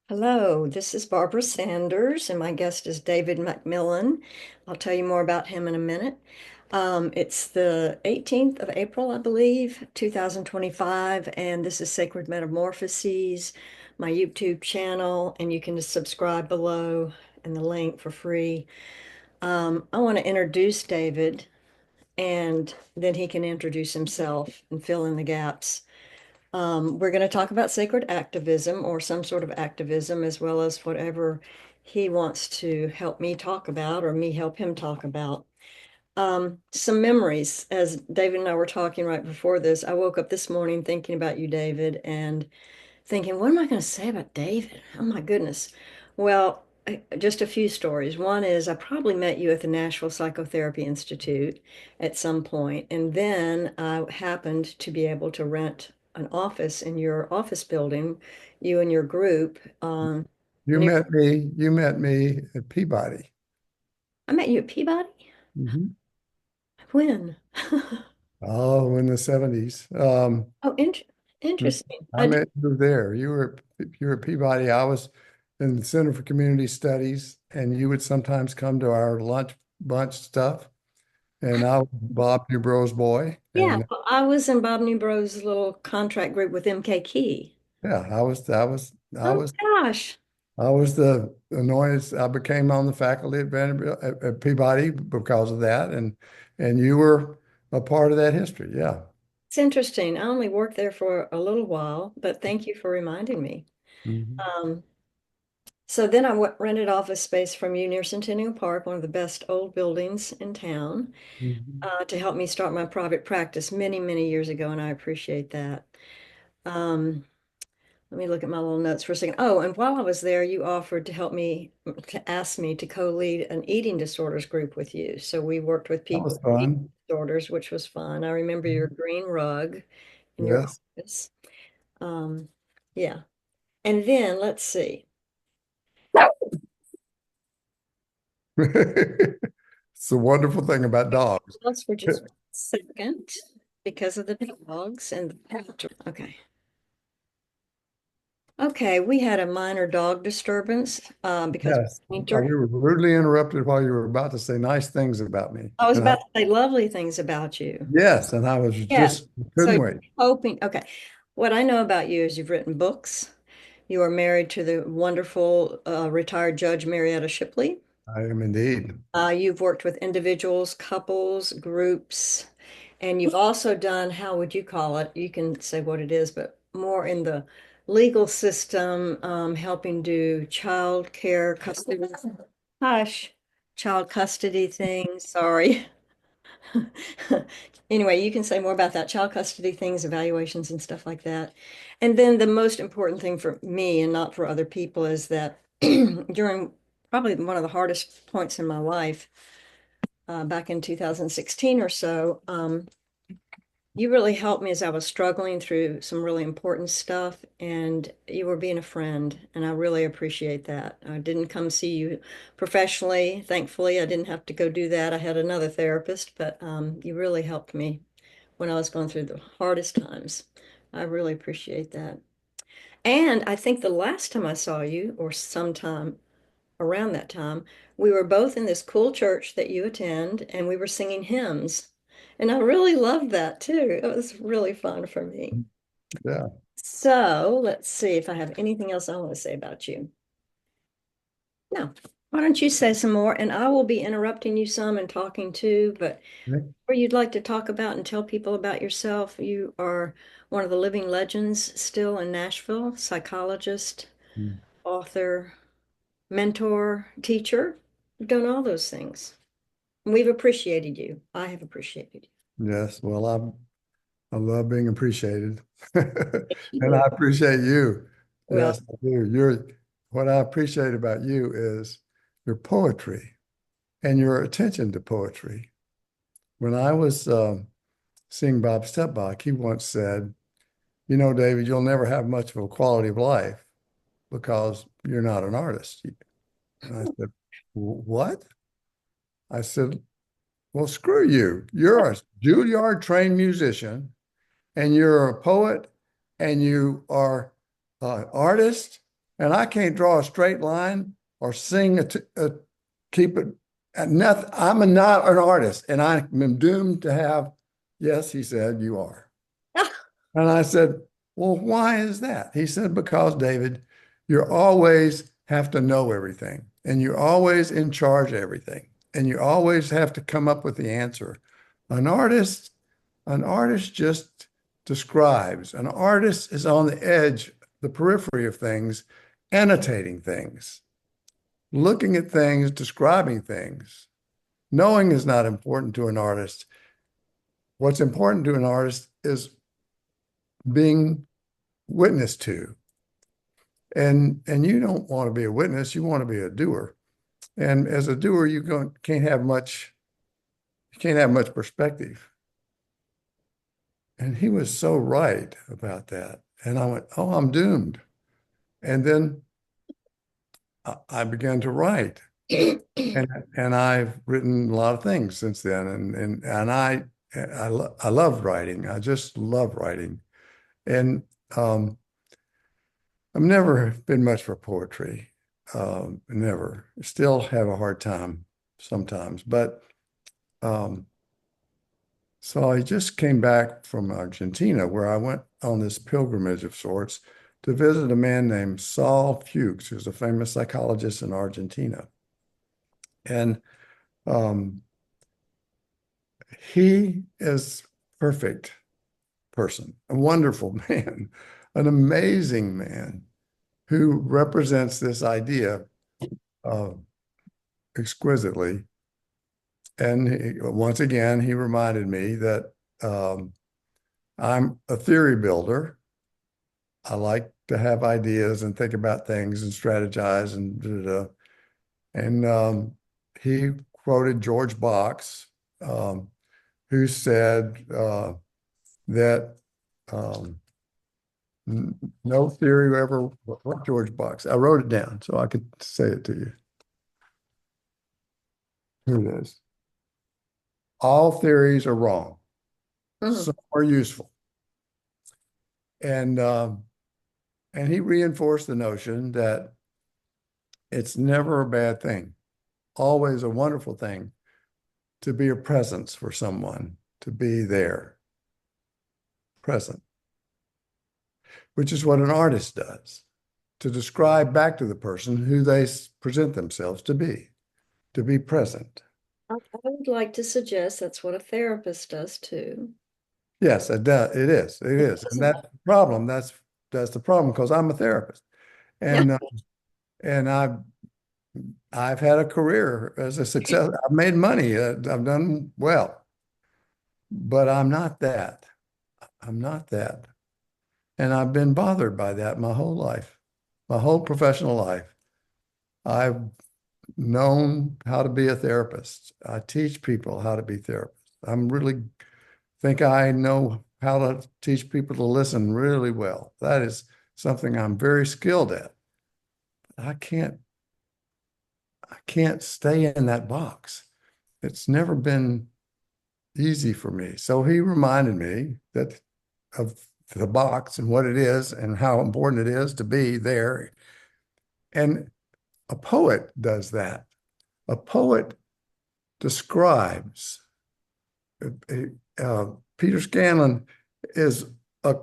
Hello, this is Barbara Sanders, and my guest is David McMillan. I'll tell you more about him in a minute. It's the 18th of April, I believe, 2025, and this is Sacred Metamorphoses, my YouTube channel, and you can just subscribe below and the link for free. I want to introduce David, and then he can introduce himself and fill in the gaps. We're going to talk about sacred activism or some sort of activism, as well as whatever he wants to help me talk about or me help him talk about. Some memories, as David and I were talking right before this, I woke up this morning thinking about you, David, and thinking, what am I going to say about David? Oh my goodness. Well, just a few stories. One is I probably met you at the Nashville Psychotherapy Institute at some point, and then I happened to be able to rent an office in your office building, you and your group. You Near, met me. You met me at Peabody. I met you at Peabody? Mhm. When? Oh, in the 70s. Oh, interesting. I met you there. You were at Peabody. I was in the Center for Community Studies, and you would sometimes come to our lunch bunch stuff. And I was Bob Newbro's boy. Yeah, And well, I was in Bob Newbro's little contract group with MK Key. yeah, I was I was I Oh was gosh. I was the annoyance. I became on the faculty at Vanderbilt at Peabody because of that, and you were a part of that history. Yeah. It's interesting. I only worked there for a little while, but thank you for reminding me. Mhm. Um, so then I rented office space from you near Centennial Park, one of the best old buildings in town, Mhm. to help me start my private practice many, many years ago, and I appreciate that. Um, Let me look at my little notes for a second. Oh, and while I was there, you offered to help me, to ask me to co-lead an eating disorders group with you. So we worked with That people was with eating fun. disorders, which was fun. I remember your green rug in your Yes. office. Um, yeah. And then let's see. It's a wonderful thing about dogs. Let's for just a second because of the dogs and the pet. Okay. Okay, we had a minor dog disturbance because Yes. winter. We were rudely interrupted while you were about to say nice things about me. I was And I, about to say lovely things about you. yes, and I was Yeah. just So couldn't you're wait. hoping, okay. What I know about you is you've written books. You are married to the wonderful retired Judge Marietta Shipley. I am indeed. You've worked with individuals, couples, groups, and you've also done, how would you call it? You can say what it is, but more in the legal system, helping do child care, custody, hush, child custody things. Sorry. Anyway, you can say more about that, child custody things, evaluations, and stuff like that. And then the most important thing for me and not for other people is that during probably one of the hardest points in my life, back in 2016 or so, you really helped me as I was struggling through some really important stuff, and you were being a friend, and I really appreciate that. I didn't come see you professionally. Thankfully, I didn't have to go do that. I had another therapist, but you really helped me when I was going through the hardest times. I really appreciate that. And I think the last time I saw you, or sometime around that time, we were both in this cool church that you attend, and we were singing hymns. And I really loved that too. It was really fun for me. Yeah. So let's see if I have anything else I want to say about you. No. Why don't you say some more? And I will be interrupting you some and talking too, but or you'd like to talk about and tell people about yourself. You are one of the living legends still in Nashville, psychologist, author, mentor, teacher. You've done all those things. We've appreciated you. I have appreciated Yes. Well, I love being appreciated. And you. I appreciate you. Well, Yes, I do. What I appreciate about you is your poetry and your attention to poetry. When I was seeing Bob Stepbach, he once said, "You know, David, you'll never have much of a quality of life because you're not an artist." And I said, "What?" I said, "Well, screw you. You're a Juilliard trained musician and you're a poet and you are an artist and I can't draw a straight line or sing keep it at nothing. Not an artist, and I'm doomed to have. Yes, he said, you are. And I said, well, why is that? He said, because David, you always have to know everything, and you're always in charge of everything, and you always have to come up with the answer. An artist, an artist just describes. An artist is on the edge, the periphery of things, annotating things, looking at things, describing things. Knowing is not important to an artist. What's important to an artist is being witnessed to. And you don't want to be a witness, you want to be a doer. And as a doer, you can't have much perspective. And he was so right about that. And I went, oh, I'm doomed. And then I began to write. And I've written a lot of things since then. I love writing. I just love writing. And I've never been much for poetry. Never. Still have a hard time sometimes. But um, so I just came back from Argentina, where I went on this pilgrimage of sorts to visit a man named Saul Fuchs, who's a famous psychologist in Argentina. And um, he is perfect person, a wonderful man, an amazing man who represents this idea exquisitely. And once again, he reminded me that I'm a theory builder. I like to have ideas and think about things and strategize and da, da, da. And he quoted George Box, who said that no theory ever, what George Box? I wrote it down so I could say it to you. Here it is. All theories are wrong. Some are useful. And he reinforced the notion that it's never a bad thing, always a wonderful thing to be a presence for someone, to be there, present, which is what an artist does, to describe back to the person who they present themselves to be present. I would like to suggest that's what a therapist does too. Yes, it does. It is. It is. And that's the problem. That's the problem because I'm a therapist. Yeah. And and I've had a career as a success. I've made money. I've done well, but I'm not that. I'm not that. And I've been bothered by that my whole life, my whole professional life. I've known how to be a therapist. I teach people how to be therapists. I'm really think I know how to teach people to listen really well. That is something I'm very skilled at. I can't stay in that box. It's never been easy for me. So he reminded me that of the box and what it is and how important it is to be there. And a poet does that. A poet describes. Peter Scanlon is a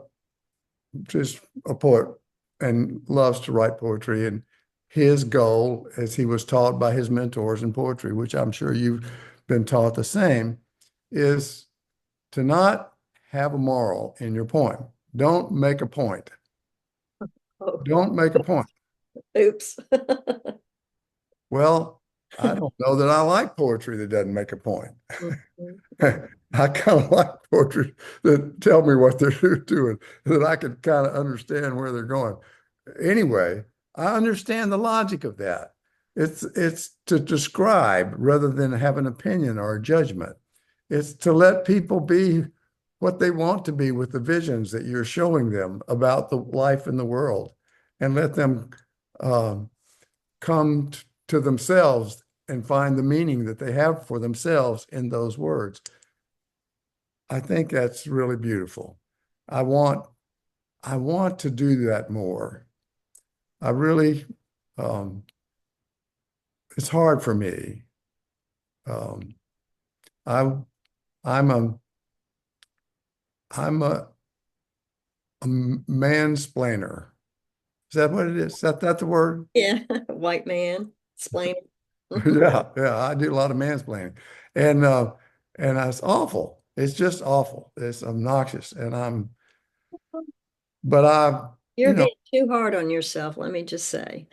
just a poet and loves to write poetry. And his goal, as he was taught by his mentors in poetry, which I'm sure you've been taught the same, is to not have a moral in your poem. Don't make a point. Oh, Don't make a point. oops. Well, I don't know that I like poetry that doesn't make a point. Mhm. I kind of like poetry that tell me what they're doing, that I can kind of understand where they're going. Anyway, I understand the logic of that. It's to describe rather than have an opinion or a judgment. It's to let people be what they want to be with the visions that you're showing them about the life in the world, and let them um, come to themselves and find the meaning that they have for themselves in those words. I think that's really beautiful. I want I want to do that more. I really, um, it's hard for me. Um, I, I'm a, I'm a mansplainer. Is that what it is? Is that the word? Yeah, white man, explain. Yeah, yeah. I do a lot of mansplaining, and it's awful. It's just awful. It's obnoxious, but You're you know, being too hard on yourself, let me just say.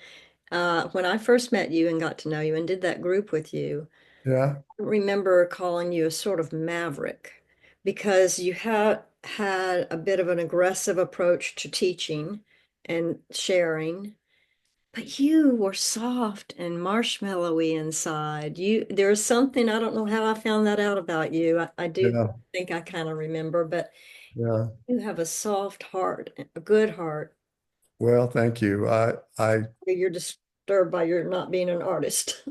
When I first met you and got to know you and did that group with you, yeah, I remember calling you a sort of maverick because you had a bit of an aggressive approach to teaching and sharing, but you were soft and marshmallowy inside. There's something, I don't know how I found that out about you. I do yeah, think I kind of remember, but yeah. you have a soft heart, a good heart. Well, thank you. You're disturbed by your not being an artist.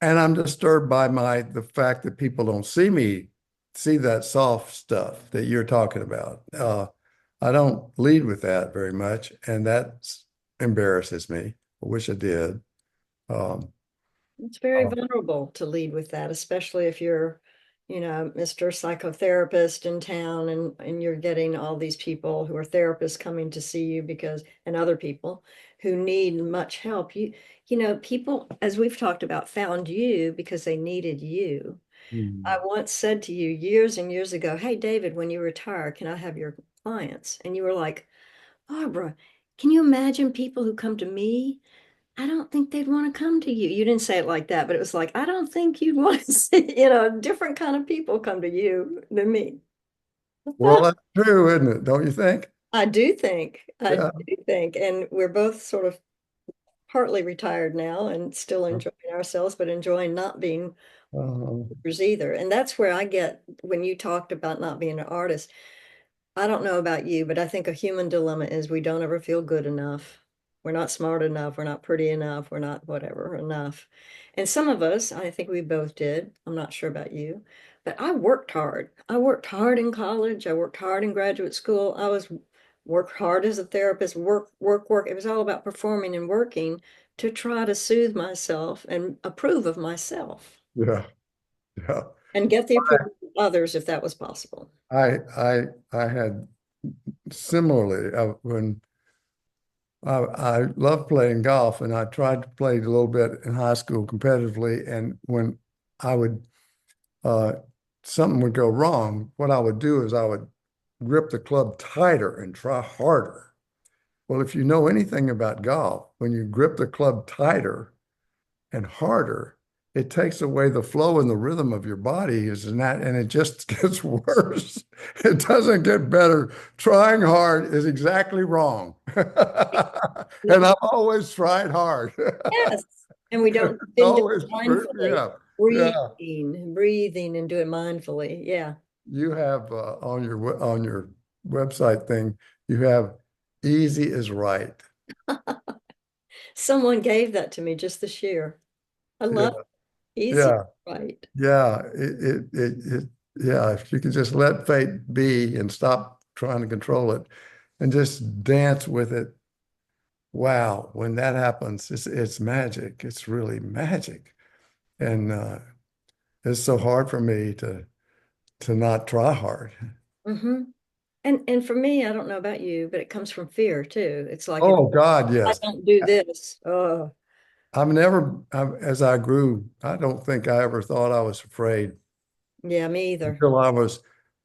And I'm disturbed by the fact that people don't see that soft stuff that you're talking about. I don't lead with that very much, and that embarrasses me. I wish I did. Um, It's very uh, vulnerable to lead with that, especially if you're, Mr. Psychotherapist in town and you're getting all these people who are therapists coming to see you because, and other people who need much help. People, as we've talked about, found you because they needed you. I mm, once said to you years and years ago, "Hey, David, when you retire, can I have your clients?" And you were like, "Barbara, can you imagine people who come to me? I don't think they'd want to come to you." You didn't say it like that, but it was like, I don't think you'd want to see, different kind of people come to you than me. well, that's true, isn't it? Don't you think? I Yeah. do think, and we're both sort of partly retired now and still enjoying ourselves, but enjoying not being Uh, workers either. And that's where I get when you talked about not being an artist. I don't know about you, but I think a human dilemma is we don't ever feel good enough. We're not smart enough. We're not pretty enough. We're not whatever enough. And some of us, I think we both did. I'm not sure about you, but I worked hard. I worked hard in college. I worked hard in graduate school. I was worked hard as a therapist, work, work, work. It was all about performing and working to try to soothe myself and approve of myself yeah, yeah. and get the approval of others if that was possible. I had similarly when I love playing golf, and I tried to play a little bit in high school competitively. And when I would uh, something would go wrong, what I would do is I would grip the club tighter and try harder. Well, if you know anything about golf, when you grip the club tighter and harder, it takes away the flow and the rhythm of your body, and it just gets worse. It doesn't get better. Trying hard is exactly wrong. And I've always tried hard. Yes. And we don't do it Always, mindfully. yeah, yeah. Breathing and do it mindfully. Yeah. You have on your website thing, you have easy is right. Someone gave that to me just this year. I Yeah, love easy, yeah, right? yeah. Yeah. If you could just let fate be and stop trying to control it and just dance with it. Wow, when that happens, it's magic. It's really magic, and it's so hard for me to not try hard. hmm And for me, I don't know about you, but it comes from fear too. It's like if Oh God, I yes. don't do this, oh, As I grew, I don't think I ever thought I was afraid yeah, me either. until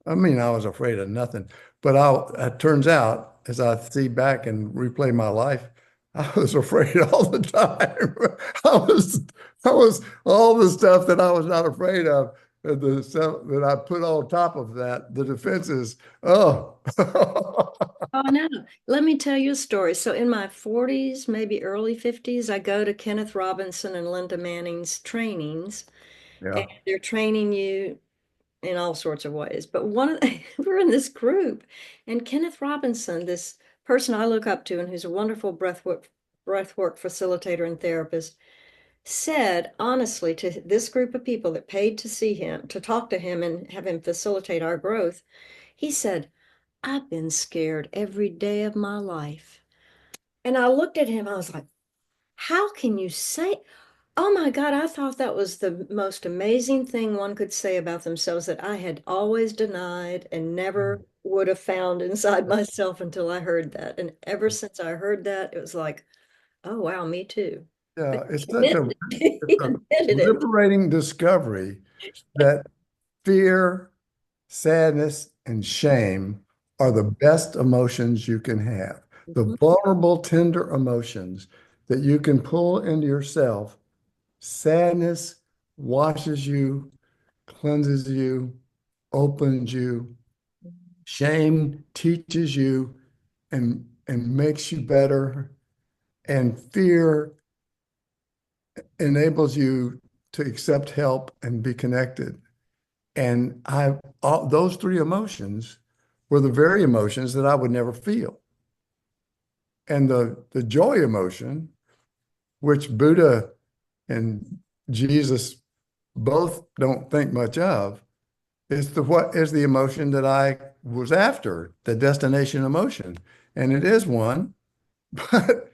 I mean, I was afraid of nothing. But it turns out, as I see back and replay my life, I was afraid all the time. I was all the stuff that I was not afraid of, and the stuff that I put on top of that, the defenses. Oh, Oh, no. Let me tell you a story. So in my 40s, maybe early 50s, I go to Kenneth Robinson and Linda Manning's trainings, and yeah, they're training you in all sorts of ways. But we're in this group, and Kenneth Robinson, this person I look up to and who's a wonderful breathwork facilitator and therapist, said honestly to this group of people that paid to see him, to talk to him and have him facilitate our growth, he said, "I've been scared every day of my life." And I looked at him, I was like, how can you say, oh my God, I thought that was the most amazing thing one could say about themselves that I had always denied and never would have found inside myself until I heard that. And ever since I heard that, it was like, oh wow, me too. But Yeah, it's he such admitted it. He a admitted it. liberating discovery that fear, sadness, and shame are the best emotions you can have. The Mhm. vulnerable, tender emotions that you can pull into yourself. Sadness washes you, cleanses you, opens you. Shame teaches you and makes you better. And fear enables you to accept help and be connected. And those three emotions were the very emotions that I would never feel. And the joy emotion, which Buddha and Jesus both don't think much of, is the emotion that I was after, the destination emotion. And it is one, but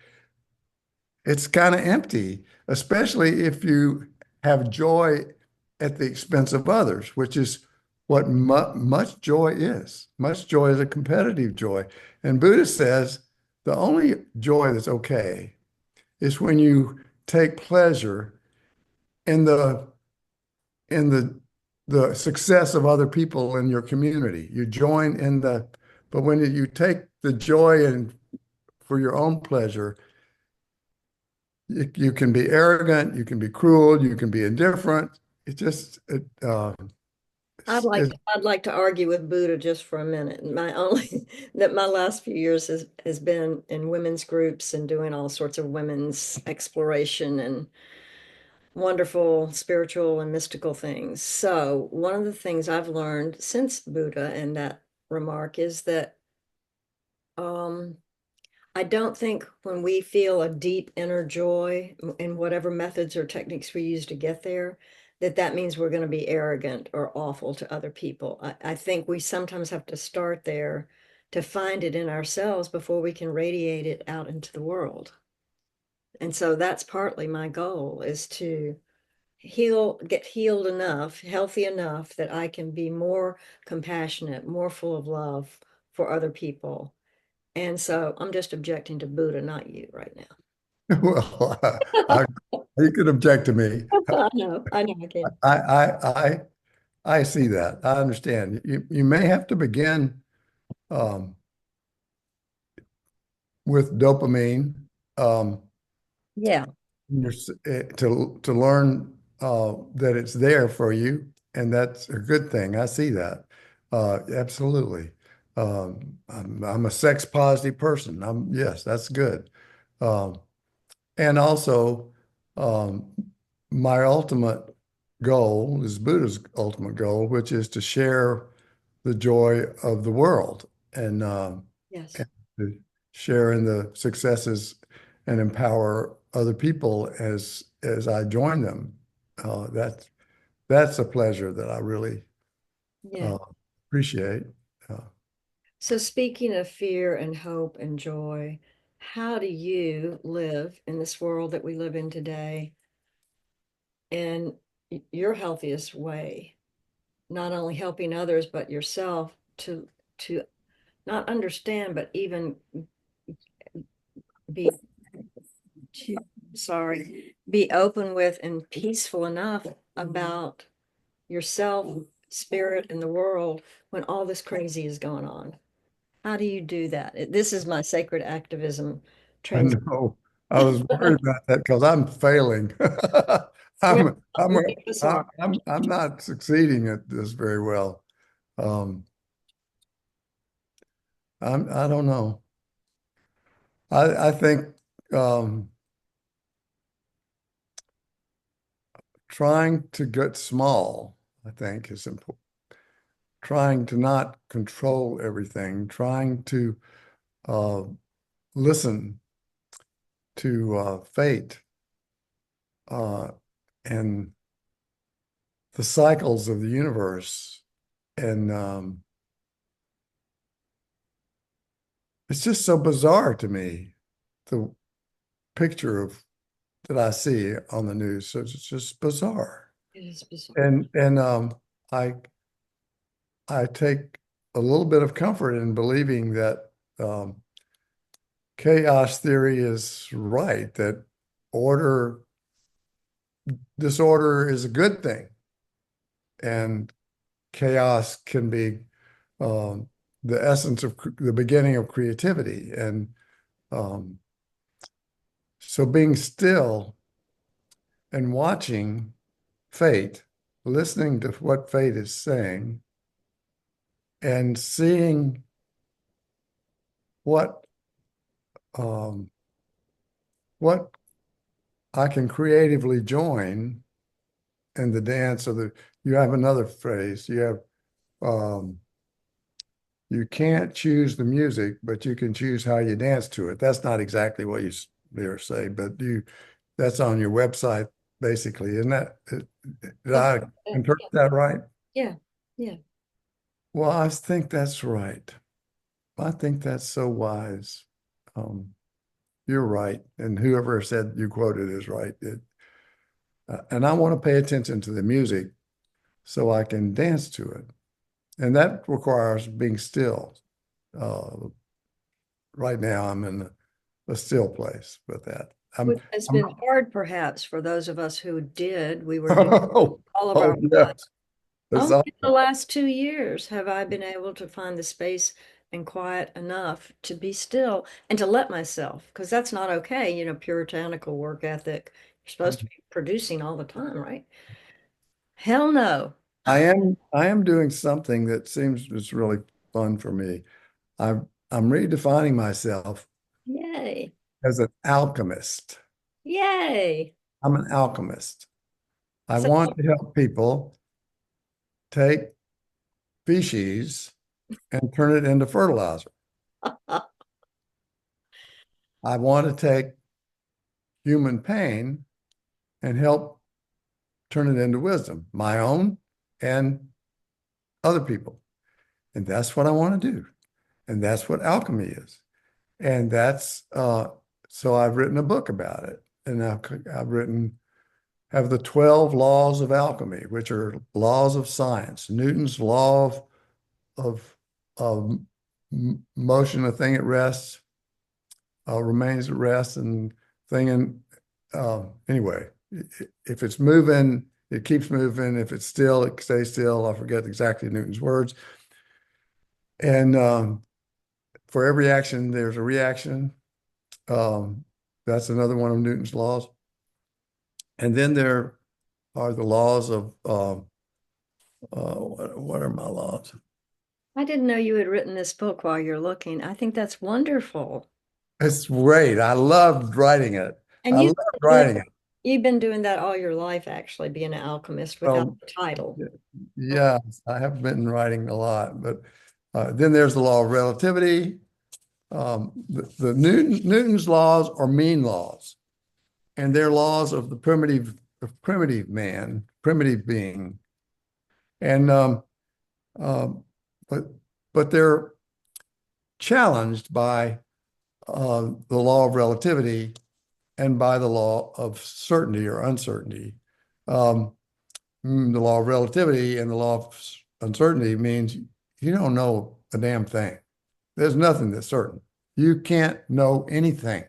it's kind of empty, especially if you have joy at the expense of others, which is what much joy is. Much joy is a competitive joy. And Buddha says the only joy that's okay is when you take pleasure in the success of other people in your community. You join in but when you take the joy and for your own pleasure, you can be arrogant, you can be cruel, you can be indifferent. It just I'd like to argue with Buddha just for a minute. My only that my last few years has been in women's groups and doing all sorts of women's exploration and wonderful spiritual and mystical things. So, one of the things I've learned since Buddha and that remark is that um, I don't think when we feel a deep inner joy in whatever methods or techniques we use to get there, that that means we're going to be arrogant or awful to other people. I think we sometimes have to start there to find it in ourselves before we can radiate it out into the world. And so that's partly my goal is to get healed enough, healthy enough that I can be more compassionate, more full of love for other people. And so I'm just objecting to Buddha, not you right now. well, I, you could object to me. I know, I can. I, I, I, I see that. I understand. You may have to begin um, with dopamine Yeah, to learn that it's there for you, and that's a good thing. I see that. Absolutely. I'm a sex positive person. Yes, that's good. Um, and also, um, my ultimate goal is Buddha's ultimate goal, which is to share the joy of the world yes, and to share in the successes and empower other people as I join them. That's a pleasure that I really yeah. uh, appreciate. Uh, So speaking of fear and hope and joy, how do you live in this world that we live in today in your healthiest way? Not only helping others, but yourself to not understand, but even be to, sorry, be open with and peaceful enough about yourself, spirit, and the world when all this crazy is going on. How do you do that? This is my sacred activism I trans. know I was worried about that because I'm failing. Well, I'm I'm none of us are. I'm not succeeding at this very well. Um, I don't know. I think um, trying to get small, I think, is important. Trying to not control everything, trying to uh, listen to fate uh, and the cycles of the universe. And it's just so bizarre to me. the picture of that I see on the news. So it's just bizarre. It is bizarre. And I I take a little bit of comfort in believing that chaos theory is right, that order, disorder is a good thing, and chaos can be um, the essence of the beginning of creativity. And um, so being still and watching fate, listening to what fate is saying, and seeing what um, what I can creatively join in the dance of the. You have another phrase. You have you can't choose the music, but you can choose how you dance to it. That's not exactly what you there say, but you that's on your website basically, isn't that? Did Something I like that. interpret that right? Yeah. Yeah. Well, I think that's right. I think that's so wise. Um, you're right, and whoever said you quoted is right. And I want to pay attention to the music so I can dance to it, and that requires being still. Uh, right now, I'm in a still place with that. Which has I'm been hard perhaps for those of us who did. We were doing oh, all of oh our lives. yes, that's Only in the awesome. last 2 years have I been able to find the space and quiet enough to be still and to let myself, because that's not okay, puritanical work ethic. You're supposed to be producing all the time, right? Hell no. I am doing something that seems is really fun for me. I'm redefining myself Yay. as an alchemist. Yay. I'm an alchemist. I So, want to help people take feces and turn it into fertilizer. I want to take human pain and help turn it into wisdom, my own and other people. And that's what I want to do. And that's what alchemy is. And that's so I've written a book about it. And I've written have the 12 laws of alchemy, which are laws of science. Newton's law of motion, a thing at rest remains at rest, and thing in anyway, if it's moving, it keeps moving. If it's still, it stays still. I forget exactly Newton's words. And for every action, there's a reaction. Um, that's another one of Newton's laws. And then there are the laws of what are my laws? I didn't know you had written this book while you're looking. I think that's wonderful. It's great. I loved writing it. And I loved writing it. you've been doing that all your life, actually, being an alchemist without So the title. yeah, I have been writing a lot, but then there's the law of relativity. The Newton's laws are mean laws, and they're laws of the primitive man, primitive being, and um, but but they're challenged by the law of relativity and by the law of certainty or uncertainty. Um, the law of relativity and the law of uncertainty means you don't know a damn thing. There's nothing that's certain. You can't know anything.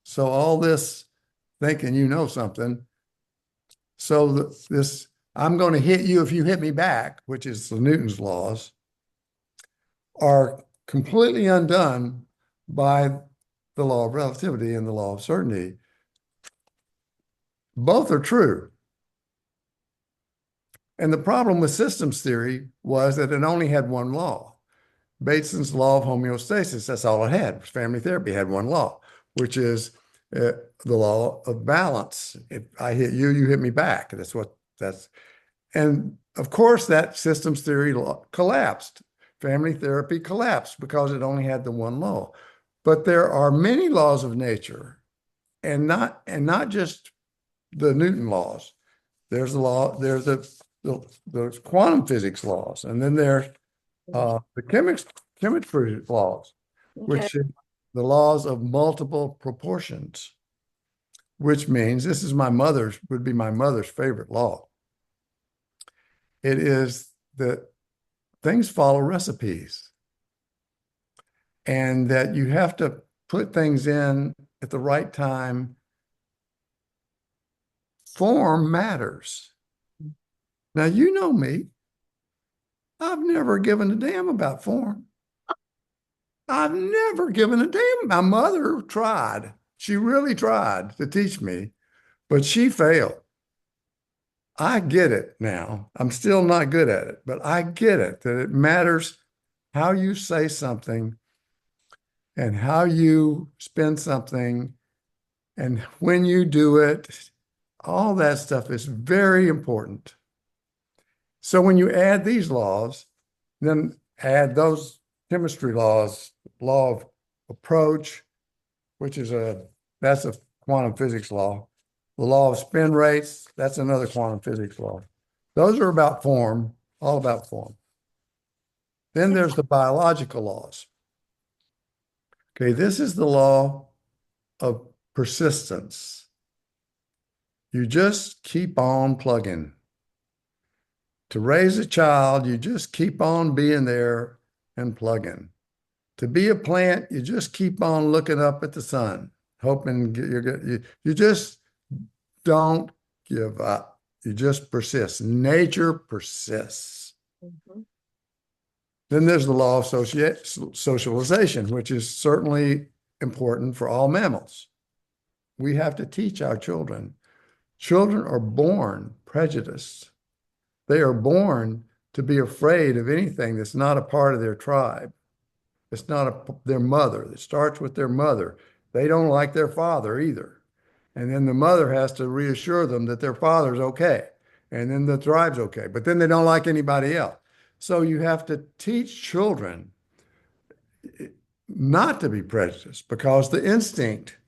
So all this thinking you know something. So this I'm going to hit you if you hit me back, which is the Newton's laws, are completely undone by the law of relativity and the law of certainty. Both are true. And the problem with systems theory was that it only had one law. Bateson's law of homeostasis, that's all it had. Family therapy had one law, which is the law of balance. If I hit you, you hit me back. And of course, that systems theory collapsed. Family therapy collapsed because it only had the one law. But there are many laws of nature, and not just the Newton laws. There's the law, there's the quantum physics laws, and then there's the chemistry laws, Okay. which the laws of multiple proportions, which means this is would be my mother's favorite law. It is that things follow recipes and that you have to put things in at the right time. Form matters. Now, you know me. I've never given a damn about form. I've never given a damn. My mother tried. She really tried to teach me, but she failed. I get it now. I'm still not good at it, but I get it that it matters how you say something and how you spin something and when you do it. All that stuff is very important. So when you add these laws, then add those chemistry laws, law of approach, which is that's a quantum physics law. The law of spin rates, that's another quantum physics law. Those are about form, all about form. Then there's the biological laws. Okay, this is the law of persistence. You just keep on plugging. To raise a child, you just keep on being there and plugging. To be a plant, you just keep on looking up at the sun, hoping you're good. You just don't give up. You just persist. Nature persists. Mhm. Then there's the law of socialization, which is certainly important for all mammals. We have to teach our children. Children are born prejudiced. They are born to be afraid of anything that's not a part of their tribe. It's not their mother. It starts with their mother. They don't like their father either. And then the mother has to reassure them that their father's okay. And then the tribe's okay. But then they don't like anybody else. So you have to teach children not to be prejudiced because the instinct,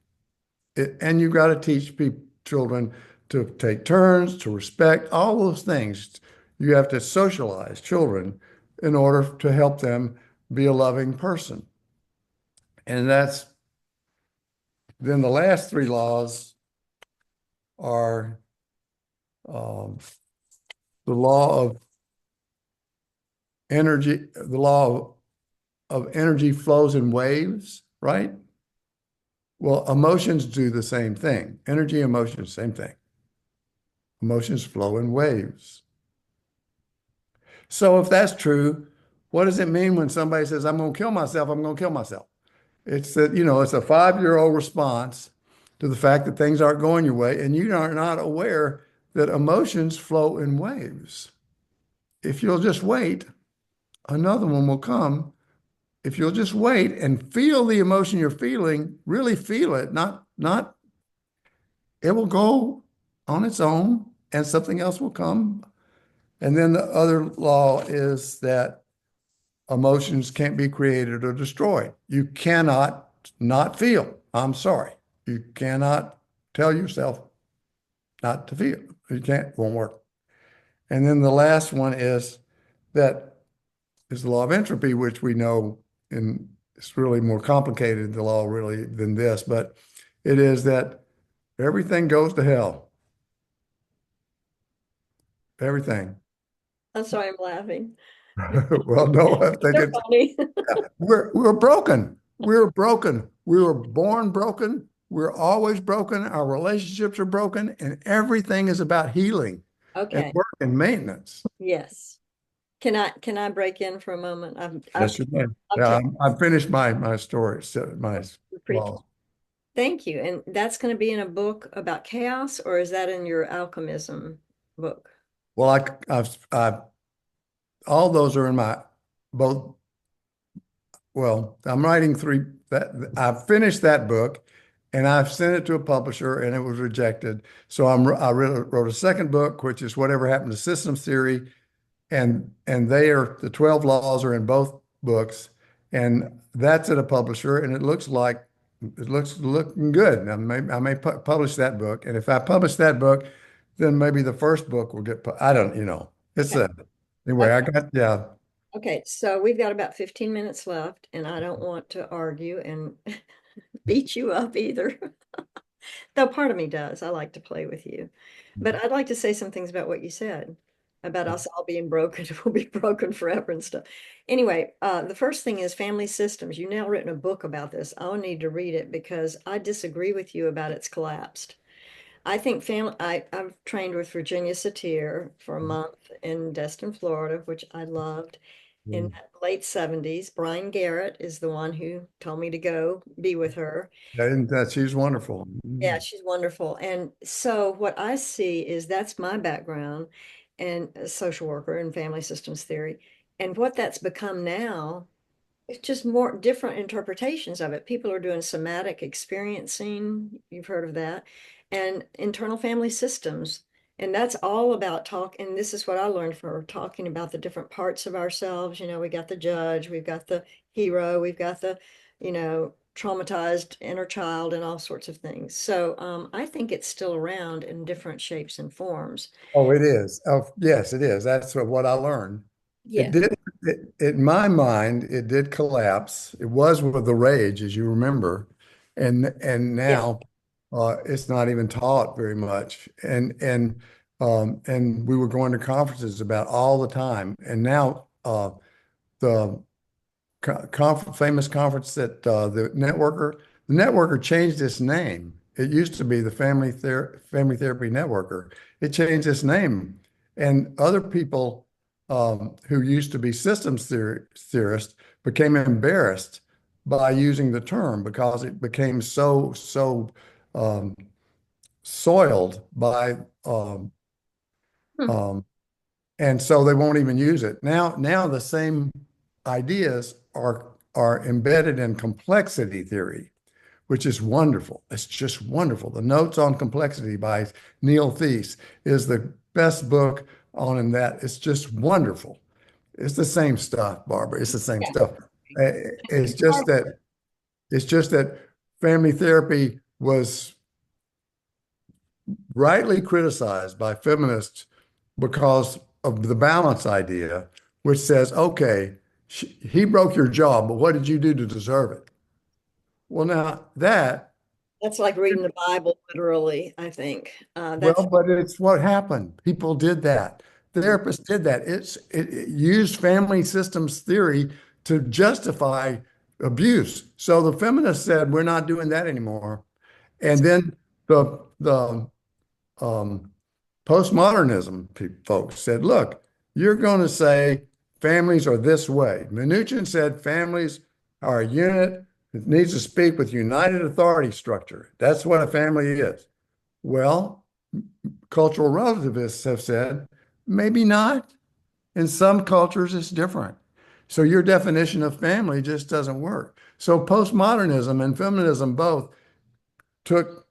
and you've got to teach children to take turns, to respect, all those things. You have to socialize children in order to help them be a loving person. And that's then the last three laws are the law of energy, the law of energy flows in waves, right? Well, emotions do the same thing. Energy, emotions, same thing. Emotions flow in waves. So if that's true, what does it mean when somebody says, I'm going to kill myself, I'm going to kill myself? It's that, it's a 5-year-old response to the fact that things aren't going your way, and you are not aware that emotions flow in waves. If you'll just wait, another one will come. If you'll just wait and feel the emotion you're feeling, really feel it, not, it will go on its own and something else will come. And then the other law is that emotions can't be created or destroyed. You cannot not feel. I'm sorry. You cannot tell yourself not to feel. You can't, won't work. And then the last one is that is the law of entropy, which we know in it's really more complicated, the law really than this, but it is that everything goes to hell. Everything. I'm sorry, I'm laughing. Well, no, I think They're it's funny. we're broken. We're broken. We were born broken. We're always broken. Our relationships are broken, and everything is about healing and Okay. work and maintenance. Yes. Can I break in for a moment? Yes, you can. I've Yeah, taken I've finished my story, so my the preach. law. Thank you. And that's going to be in a book about chaos, or is that in your alchemism book? Well, I've all those are in my both. Well, I'm writing three that I've finished that book and I've sent it to a publisher and it was rejected. So I wrote a second book, which is Whatever Happened to Systems Theory. And they are the 12 laws are in both books. And that's at a publisher. And it looks like it looking good. I may publish that book. And if I publish that book, then maybe the first book will I don't, it's Okay. anyway, yeah. Okay. So we've got about 15 minutes left, and I don't want to argue. And beat you up either. Though part of me does. I like to play with you. But I'd like to say some things about what you said about us all being broken. We'll be broken forever and stuff. Anyway, the first thing is family systems. You've now written a book about this. I'll need to read it because I disagree with you about it's collapsed. I think I've trained with Virginia Satir for a month in Destin, Florida, which I loved in Mm. the late 70s. Brian Garrett is the one who told me to go be with her. And that she's wonderful. Yeah, Mm. she's wonderful. And so what I see is that's my background and a social worker and family systems theory. And what that's become now, it's just more different interpretations of it. People are doing somatic experiencing, you've heard of that, and internal family systems. And that's all about talk. And this is what I learned from talking about the different parts of ourselves. You know, we got the judge, we've got the hero, we've got the, traumatized inner child and all sorts of things. So I think it's still around in different shapes and forms. Oh, it is. Oh, yes, it is. That's what I learned. It Yeah. did, in my mind, it did collapse. It was with the rage, as you remember. And Yeah. now it's not even taught very much. And we were going to conferences about all the time. And now the famous conference that the networker changed its name. It used to be the Family Therapy Networker. It changed its name, and other people who used to be theorists became embarrassed by using the term because it became so um, soiled by Hmm. um, and so they won't even use it. Now the same ideas are embedded in complexity theory, which is wonderful. It's just wonderful. The Notes on Complexity by Neil Thies is the best book on in that. It's just wonderful. It's the same stuff, Barbara. It's the same Yeah. stuff. It's It's just hard. that family therapy was rightly criticized by feminists because of the balance idea, which says, okay, he broke your jaw, but what did you do to deserve it? Well, now that, That's like reading the Bible literally, I think. That's well, but it's what happened. People did that. Therapists did that. It used family systems theory to justify abuse. So the feminists said, we're not doing that anymore. And then the postmodernism folks said, look, you're going to say families are this way. Mnuchin said families are a unit that needs to speak with united authority structure. That's what a family is. Well, cultural relativists have said, maybe not. In some cultures, it's different. So your definition of family just doesn't work. So postmodernism and feminism both took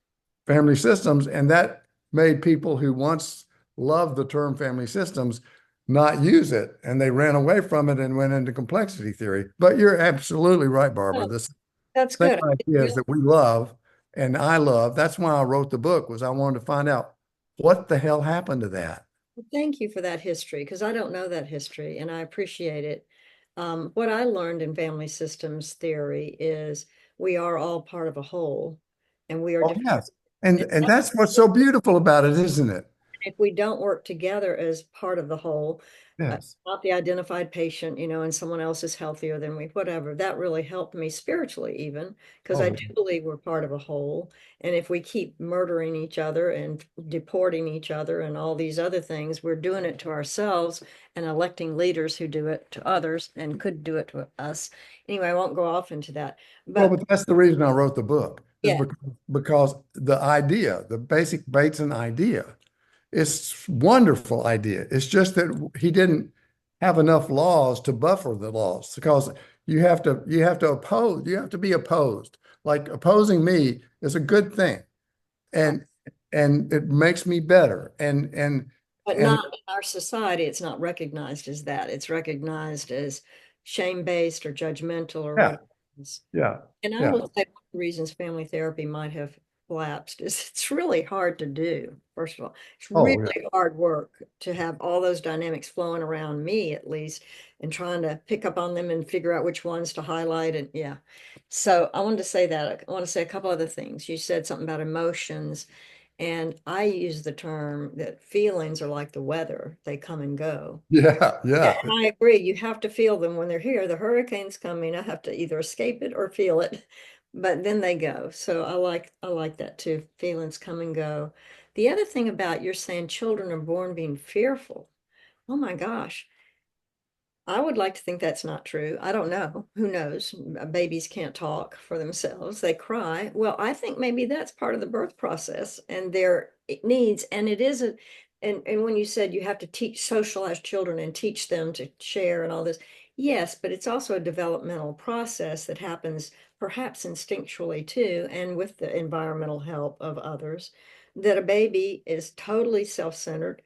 family systems, and that made people who once loved the term family systems not use it, and they ran away from it and went into complexity theory. But you're absolutely right, Barbara. oh, The that's same good. ideas that we love and I love. That's why I wrote the book, was I wanted to find out what the hell happened to that. Thank you for that history because I don't know that history and I appreciate it. What I learned in family systems theory is we are all part of a whole and we are Oh, different. yes. And that's what's so beautiful about it, isn't it? If we don't work together as part of the whole, Yes. not the identified patient, and someone else is healthier than we, whatever, that really helped me spiritually, even because I Oh, do believe we're part of a whole. And if we keep murdering each other and deporting each other and all these other things, we're doing it to ourselves and electing leaders who do it to others and could do it to us. Anyway, I won't go off into that. well, But but that's the reason I wrote the book, is yeah, because the idea, the basic Bateson idea, is wonderful idea. It's just that he didn't have enough laws to buffer the laws because you have to be opposed. Like opposing me is a good thing, and it makes me better. but And not in our society, it's not recognized as that. It's recognized as shame-based or judgmental or yeah, whatever it is. yeah, And I yeah. will say one of the reasons family therapy might have collapsed is it's really hard to do, first of all. It's Oh, yeah. really hard work to have all those dynamics flowing around me, at least, and trying to pick up on them and figure out which ones to highlight. And yeah. So I wanted to say that. I want to say a couple other things. You said something about emotions, and I use the term that feelings are like the weather, they come and go. Yeah, Yeah, yeah. and I agree. You have to feel them when they're here. The hurricane's coming. I have to either escape it or feel it, but then they go. So I like that too. Feelings come and go. The other thing about you're saying children are born being fearful. Oh my gosh. I would like to think that's not true. I don't know. Who knows? Babies can't talk for themselves. They cry. Well, I think maybe that's part of the birth process and their needs. And it isn't. And when you said you have to teach socialize children and teach them to share and all this, yes, but it's also a developmental process that happens perhaps instinctually too, and with the environmental help of others, that a baby is totally self-centered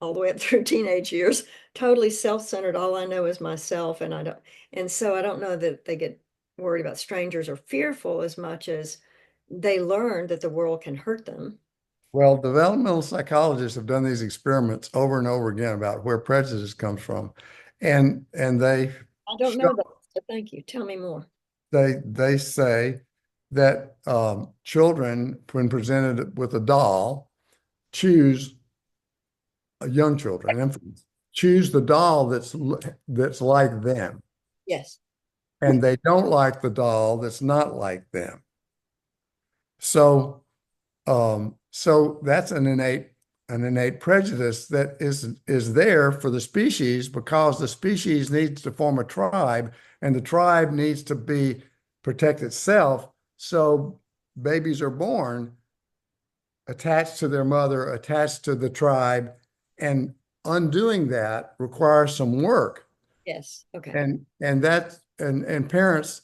all the way up through teenage years, totally self-centered. All I know is myself, and so I don't know that they get worried about strangers or fearful as much as they learn that the world can hurt them. Well, developmental psychologists have done these experiments over and over again about where prejudice comes from. And they I don't show, know that, so thank you. Tell me more. they say that children, when presented with a doll, choose young children, infants, choose the doll that's like them, Yes. and they don't like the doll that's not like them. So so that's an innate prejudice that is there for the species because the species needs to form a tribe and the tribe needs to be protect itself. So babies are born attached to their mother, attached to the tribe, and undoing that requires some work. Yes. Okay. And parents,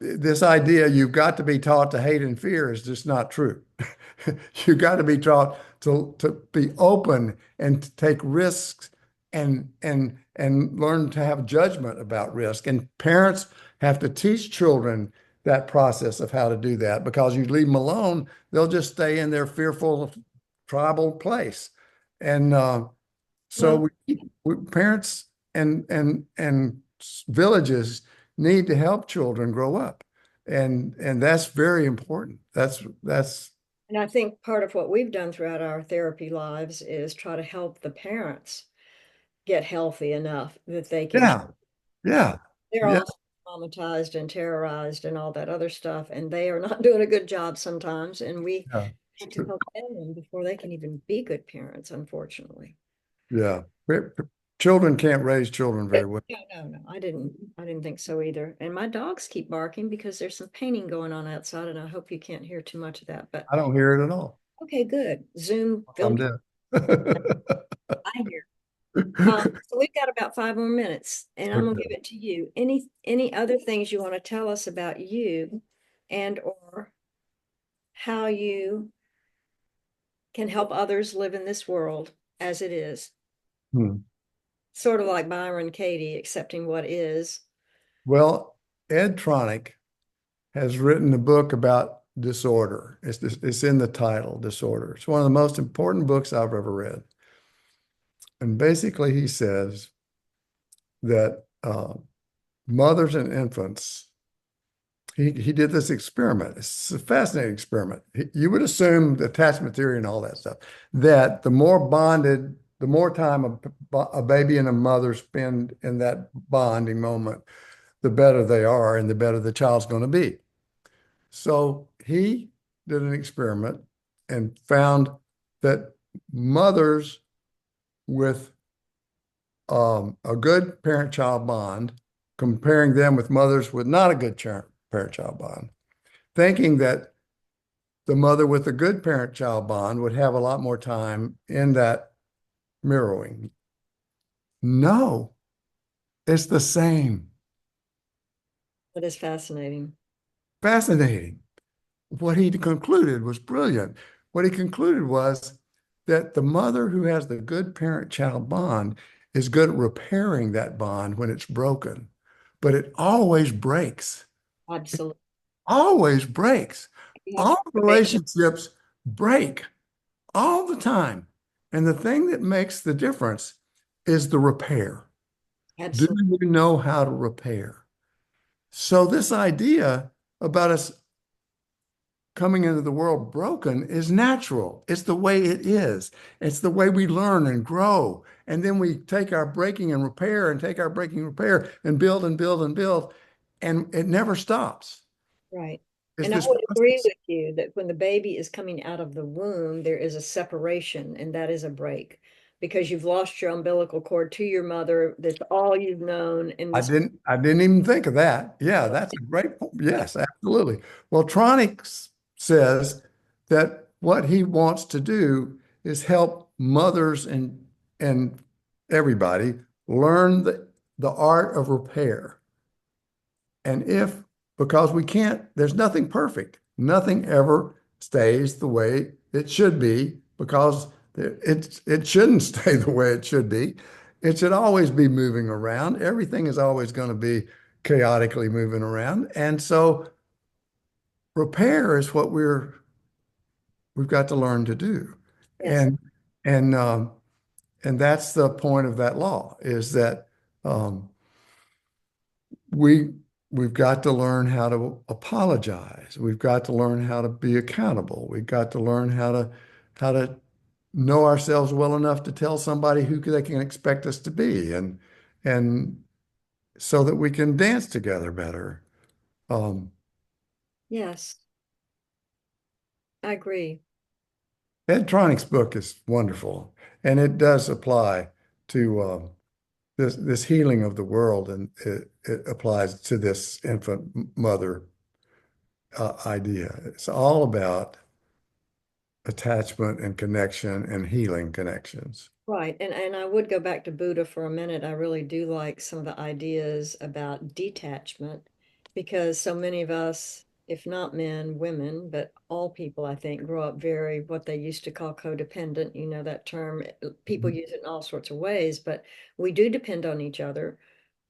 this idea you've got to be taught to hate and fear is just not true. You got to be taught to be open and to take risks and learn to have judgment about risk. And parents have to teach children that process of how to do that because you leave them alone, they'll just stay in their fearful tribal place. And Well, so parents and villages need to help children grow up, and that's very important. That's and I think part of what we've done throughout our therapy lives is try to help the parents get healthy enough that they can yeah, yeah, they're yeah, also traumatized and terrorized and all that other stuff, and they are not doing a good job sometimes. And we yeah, need to help them before they can even be good parents, unfortunately. yeah. Children can't raise children very well. No, no, no. I didn't think so either. And my dogs keep barking because there's some painting going on outside, and I hope you can't hear too much of that. But I don't hear it at all. okay, good. Zoom I'm filter. dead. I hear. So we've got about 5 more minutes, and I'm gonna give Okay. it to you. Any other things you want to tell us about you and or how you can help others live in this world as it is? Hmm. Sort of like Byron Katie, accepting what is. Well, Ed Tronick has written a book about disorder. It's in the title, Disorder. It's one of the most important books I've ever read. And basically, he says that mothers and infants, he did this experiment. It's a fascinating experiment. You would assume the attachment theory and all that stuff, that the more bonded, the more time a baby and a mother spend in that bonding moment, the better they are and the better the child's going to be. So he did an experiment and found that mothers with a good parent-child bond, comparing them with mothers with not a good parent-child bond, thinking that the mother with a good parent-child bond would have a lot more time in that mirroring. No, it's the same. That is fascinating. Fascinating. What he concluded was brilliant. What he concluded was that the mother who has the good parent-child bond is good at repairing that bond when it's broken, but it always breaks. Absolutely. Always breaks. You have to all debate it. relationships break all the time. And the thing that makes the difference is the repair. Do Absolutely. you know how to repair? So this idea about us coming into the world broken is natural. It's the way it is. It's the way we learn and grow. And then we take our breaking and repair and take our breaking and repair and build and build and build. And it never stops. Right. It's And I this would agree process. with you that when the baby is coming out of the womb, there is a separation, and that is a break because you've lost your umbilical cord to your mother. That's all you've known in this. I didn't even think of that. Yeah, that's a great point. Yes, absolutely. Well, Tronics says that what he wants to do is help mothers and everybody learn the art of repair. And if, because we can't, there's nothing perfect. Nothing ever stays the way it should be because it shouldn't stay the way it should be. It should always be moving around. Everything is always going to be chaotically moving around. And so repair is what we've got to learn to do. Yes. And and and that's the point of that law is that um, we we've got to learn how to apologize. We've got to learn how to be accountable. We've got to learn how to know ourselves well enough to tell somebody who they can expect us to be, and so that we can dance together better. Um, Yes, I agree. Ed Tronic's book is wonderful, and it does apply to this healing of the world, and it applies to this infant mother idea. It's all about attachment and connection and healing connections. Right. And I would go back to Buddha for a minute. I really do like some of the ideas about detachment because so many of us, if not men, women, but all people, I think, grow up very what they used to call codependent. You know that term. People Mhm. use it in all sorts of ways, but we do depend on each other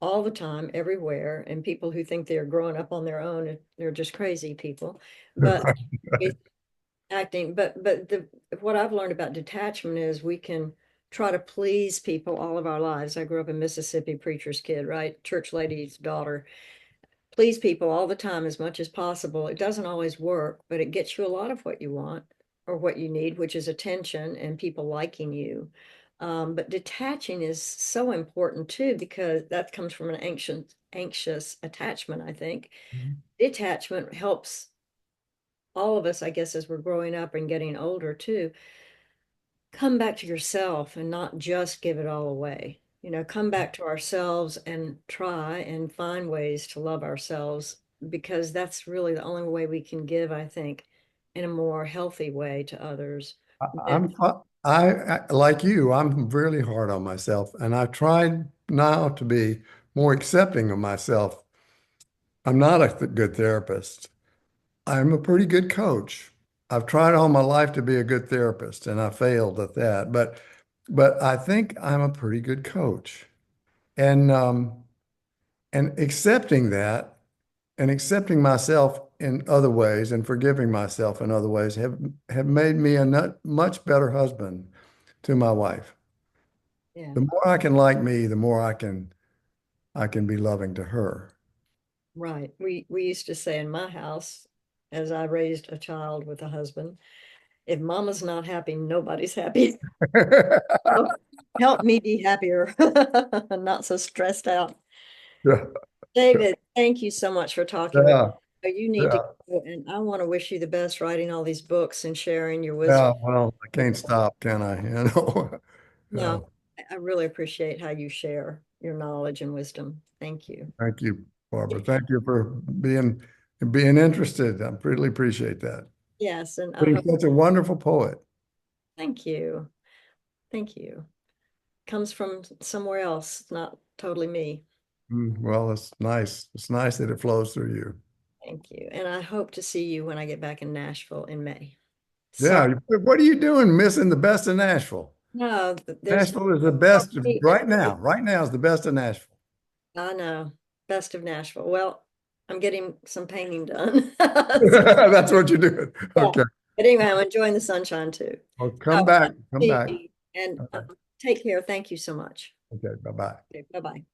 all the time, everywhere. And people who think they're growing up on their own, they're just crazy people. But acting, but the what I've learned about detachment is we can try to please people all of our lives. I grew up in Mississippi, preacher's kid, right? Church lady's daughter. Please people all the time as much as possible. It doesn't always work, but it gets you a lot of what you want or what you need, which is attention and people liking you. But detaching is so important too, because that comes from an anxious attachment, I think. Detachment helps all of us, I guess, as we're growing up and getting older too, come back to yourself and not just give it all away. You know, come back to ourselves and try and find ways to love ourselves because that's really the only way we can give, I think, in a more healthy way to others. And Like you, I'm really hard on myself, and I've tried now to be more accepting of myself. I'm not a good therapist. I'm a pretty good coach. I've tried all my life to be a good therapist, and I failed at that. But I think I'm a pretty good coach. And and accepting that and accepting myself in other ways and forgiving myself in other ways have made me a much better husband to my wife. yeah, The more I can like me, the more I can be loving to her. right. We used to say in my house, as I raised a child with a husband, if mama's not happy, nobody's happy. So help me be happier, not so stressed out. Yeah, David, thank you so much for talking with yeah, me. You need to yeah, go, and I want to wish you the best writing all these books and sharing your wisdom. yeah. Well, I can't stop, can I? You know. No, I really appreciate how you share your knowledge and wisdom. Thank you. Thank you, Barbara. Thank you for being interested. I really appreciate that. Yes, and I Being hope, such a wonderful poet. thank you. Thank you. Comes from somewhere else, it's not totally me. Well, it's nice. It's nice that it flows through you. Thank you. And I hope to see you when I get back in Nashville in May. Sorry, Yeah. What are you doing missing the best of Nashville? no, there's, Nashville is the well, best right now. Right now is the best of Nashville. I know, best of Nashville. Well, I'm getting some painting done. That's what you're doing. Yeah. Okay. But anyway, I'm enjoying the sunshine too. Well, So, come back. Come back. and All right. take care. Thank you so much. Okay. Bye-bye. Okay, bye-bye.